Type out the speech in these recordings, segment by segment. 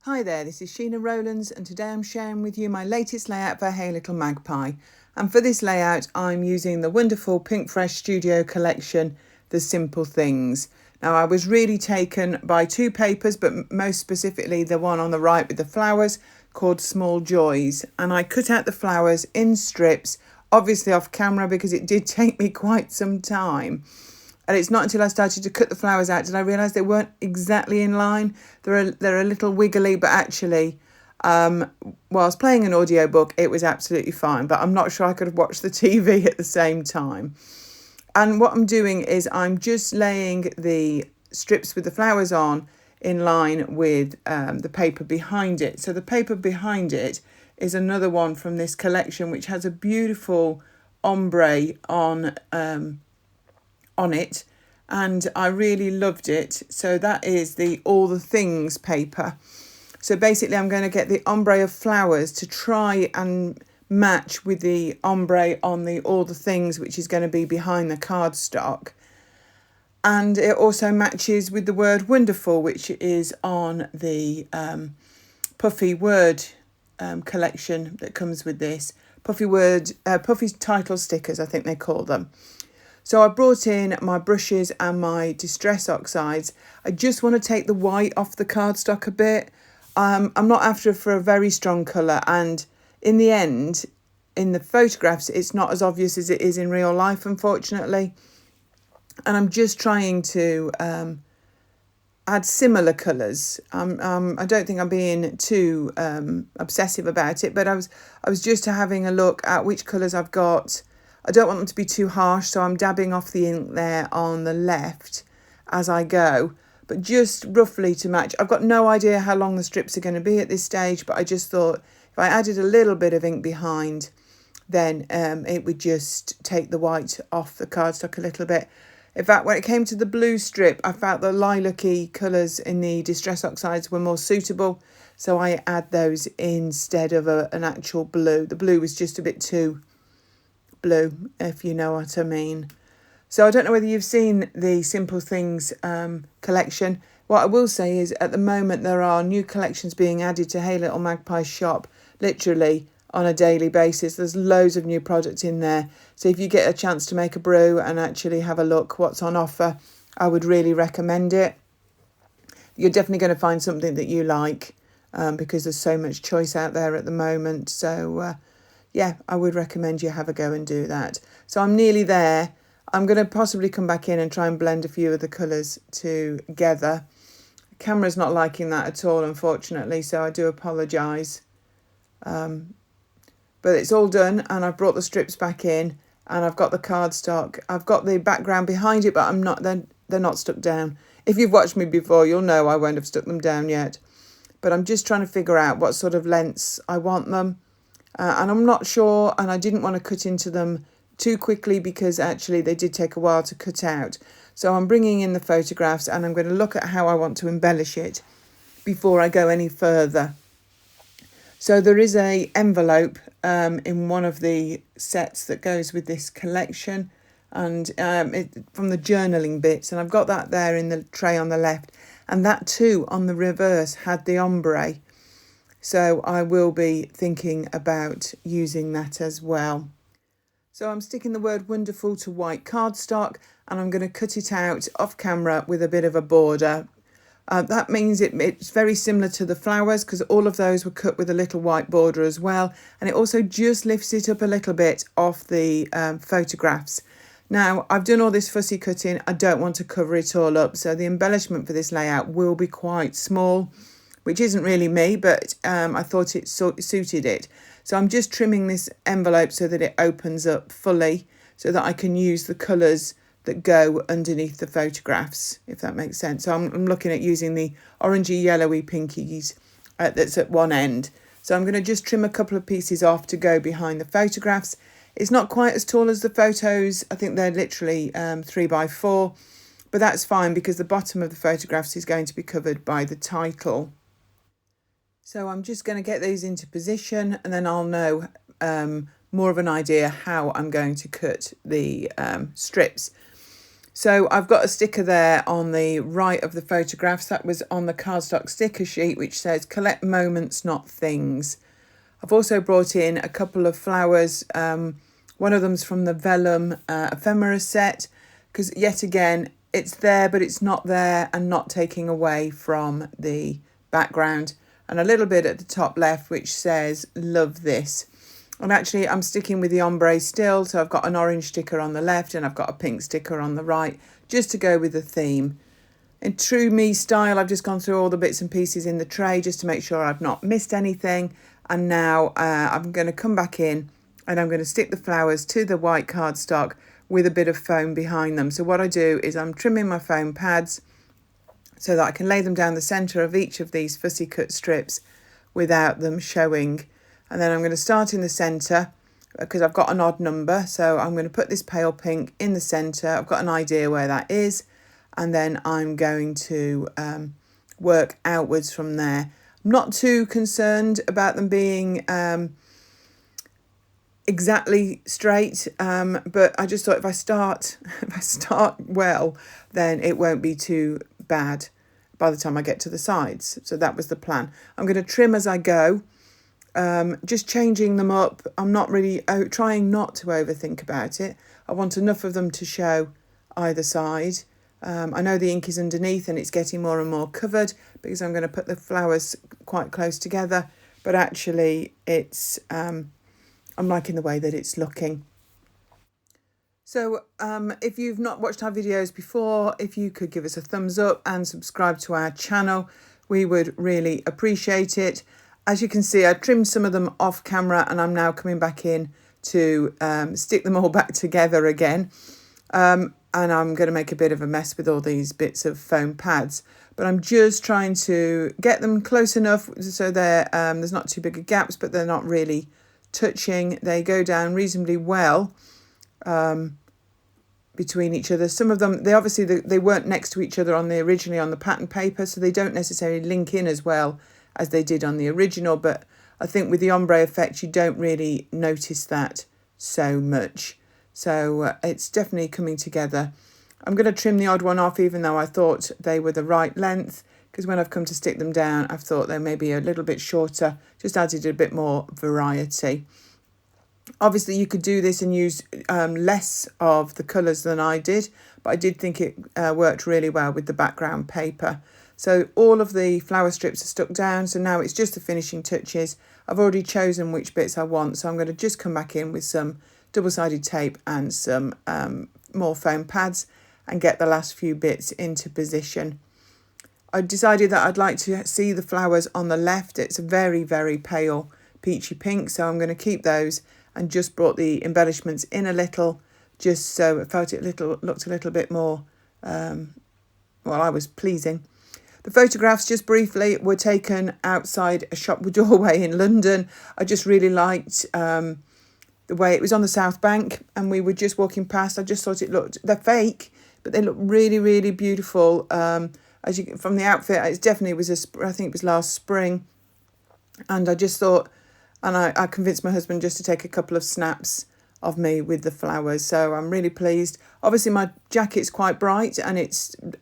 Hi there, this is Sheena Rowlands and today I'm sharing with you my latest layout for Hey Little Magpie. And for this layout I'm using the wonderful Pinkfresh Studio collection, The Simple Things. Now I was really taken by two papers, but most specifically the one on the right with the flowers called Small Joys. And I cut out the flowers in strips, obviously off camera because it did take me quite some time. And it's not until I started to cut the flowers out did I realise they weren't exactly in line. They're a little wiggly, but actually, whilst playing an audiobook, it was absolutely fine. But I'm not sure I could have watched the TV at the same time. And what I'm doing is I'm just laying the strips with the flowers on in line with the paper behind it. So the paper behind it is another one from this collection, which has a beautiful ombre on it, and I really loved it. So that is the All the Things paper. So basically I'm going to get the ombre of flowers to try and match with the ombre on the All the Things, which is going to be behind the cardstock. And it also matches with the word wonderful, which is on the puffy word collection that comes with this. Puffy title stickers, I think they call them. So I brought in my brushes and my Distress Oxides. I just want to take the white off the cardstock a bit. I'm not after for a very strong colour, and in the end, in the photographs, it's not as obvious as it is in real life, unfortunately. And I'm just trying to add similar colours. I don't think I'm being too obsessive about it, but I was just having a look at which colours I've got. I don't want them to be too harsh, so I'm dabbing off the ink there on the left as I go, but just roughly to match. I've got no idea how long the strips are going to be at this stage, but I just thought if I added a little bit of ink behind, then it would just take the white off the cardstock a little bit. In fact, when it came to the blue strip, I felt the lilac-y colours in the Distress Oxides were more suitable, so I add those instead of an actual blue. The blue was just a bit too blue, if you know what I mean. So I don't know whether you've seen the Simple Things collection. What I will say is at the moment there are new collections being added to Hey Little Magpie's shop, literally on a daily basis. There's loads of new products in there. So if you get a chance to make a brew and actually have a look what's on offer, I would really recommend it. You're definitely going to find something that you like because there's so much choice out there at the moment. So yeah, I would recommend you have a go and do that. So I'm nearly there. I'm going to possibly come back in and try and blend a few of the colours together. The camera's not liking that at all, unfortunately, so I do apologise. But it's all done, and I've brought the strips back in, and I've got the cardstock. I've got the background behind it, but they're not stuck down. If you've watched me before, you'll know I won't have stuck them down yet. But I'm just trying to figure out what sort of lengths I want them. And I'm not sure, and I didn't want to cut into them too quickly because actually they did take a while to cut out. So I'm bringing in the photographs and I'm going to look at how I want to embellish it before I go any further. So there is a envelope in one of the sets that goes with this collection, and from the journaling bits, and I've got that there in the tray on the left, and that too on the reverse had the ombre. So I will be thinking about using that as well. So I'm sticking the word wonderful to white cardstock, and I'm going to cut it out off camera with a bit of a border. That means it's very similar to the flowers because all of those were cut with a little white border as well. And it also just lifts it up a little bit off the photographs. Now, I've done all this fussy cutting. I don't want to cover it all up. So the embellishment for this layout will be quite small, which isn't really me, but I thought it suited it. So I'm just trimming this envelope so that it opens up fully so that I can use the colours that go underneath the photographs, if that makes sense. So I'm looking at using the orangey, yellowy pinkies that's at one end. So I'm going to just trim a couple of pieces off to go behind the photographs. It's not quite as tall as the photos. I think they're literally 3x4, but that's fine because the bottom of the photographs is going to be covered by the title. So I'm just going to get these into position and then I'll know more of an idea how I'm going to cut the strips. So I've got a sticker there on the right of the photographs. That was on the cardstock sticker sheet, which says collect moments, not things. I've also brought in a couple of flowers. One of them's from the vellum ephemera set, because yet again, it's there, but it's not there and not taking away from the background. And a little bit at the top left, which says love this. And actually I'm sticking with the ombre still, so I've got an orange sticker on the left and I've got a pink sticker on the right, just to go with the theme. In true me style, I've just gone through all the bits and pieces in the tray just to make sure I've not missed anything. And now I'm going to come back in and I'm going to stick the flowers to the white cardstock with a bit of foam behind them. So what I do is I'm trimming my foam pads so that I can lay them down the centre of each of these fussy cut strips without them showing. And then I'm going to start in the centre because I've got an odd number. So I'm going to put this pale pink in the centre. I've got an idea where that is. And then I'm going to work outwards from there. I'm not too concerned about them being exactly straight, but I just thought if I start well, then it won't be too bad by the time I get to the sides. So that was the plan. I'm going to trim as I go. Just changing them up. I'm not really trying not to overthink about it. I want enough of them to show either side. I know the ink is underneath and it's getting more and more covered because I'm going to put the flowers quite close together, but actually it's I'm liking the way that it's looking. So if you've not watched our videos before, if you could give us a thumbs up and subscribe to our channel, we would really appreciate it. As you can see, I trimmed some of them off camera and I'm now coming back in to stick them all back together again. And I'm going to make a bit of a mess with all these bits of foam pads. But I'm just trying to get them close enough so there's not too big of gaps, but they're not really touching. They go down reasonably well between each other. Some of them, they weren't next to each other originally on the pattern paper, so they don't necessarily link in as well as they did on the original. But I think with the ombre effect, you don't really notice that so much. So it's definitely coming together. I'm going to trim the odd one off, even though I thought they were the right length, because when I've come to stick them down, I've thought they may be a little bit shorter, just added a bit more variety. Obviously, you could do this and use less of the colours than I did, but I did think it worked really well with the background paper. So all of the flower strips are stuck down, so now it's just the finishing touches. I've already chosen which bits I want, so I'm going to just come back in with some double-sided tape and some more foam pads and get the last few bits into position. I decided that I'd like to see the flowers on the left. It's a very, very pale peachy pink, so I'm going to keep those and just brought the embellishments in a little, just so it looked a little bit more, I was pleasing. The photographs, just briefly, were taken outside a shop doorway in London. I just really liked the way it was on the South Bank and we were just walking past. I just thought they're fake, but they look really, really beautiful. As you from the outfit, it definitely was I think it was last spring. And I just thought, and I convinced my husband just to take a couple of snaps of me with the flowers. So I'm really pleased. Obviously my jacket's quite bright and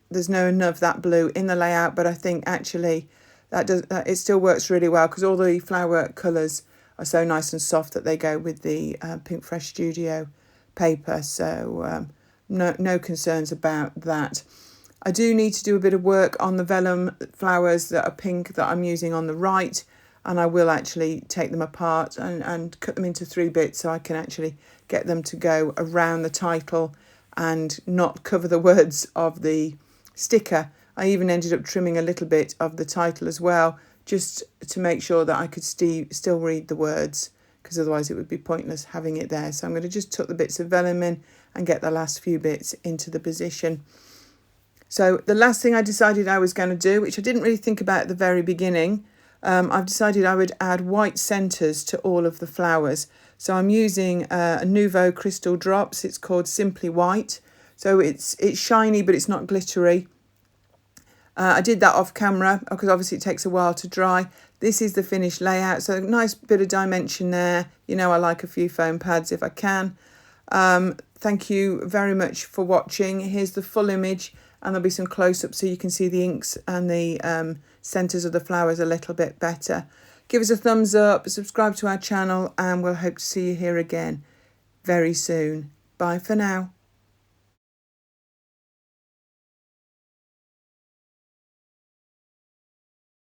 there's no enough of that blue in the layout, but I think actually it still works really well because all the flower colours are so nice and soft that they go with the Pinkfresh Studio paper. So no concerns about that. I do need to do a bit of work on the vellum flowers that are pink that I'm using on the right, and I will actually take them apart and cut them into 3 bits so I can actually get them to go around the title and not cover the words of the sticker. I even ended up trimming a little bit of the title as well, just to make sure that I could still read the words, because otherwise it would be pointless having it there. So I'm going to just tuck the bits of vellum in and get the last few bits into the position. So the last thing I decided I was going to do, which I didn't really think about at the very beginning, I've decided I would add white centres to all of the flowers. So I'm using a Nouveau Crystal Drops. It's called Simply White. So it's shiny, but it's not glittery. I did that off camera because obviously it takes a while to dry. This is the finished layout. So a nice bit of dimension there. You know, I like a few foam pads if I can. thank you very much for watching. Here's the full image, and there'll be some close-ups so you can see the inks and the centres of the flowers a little bit better. Give us a thumbs up, subscribe to our channel, and we'll hope to see you here again very soon. Bye for now.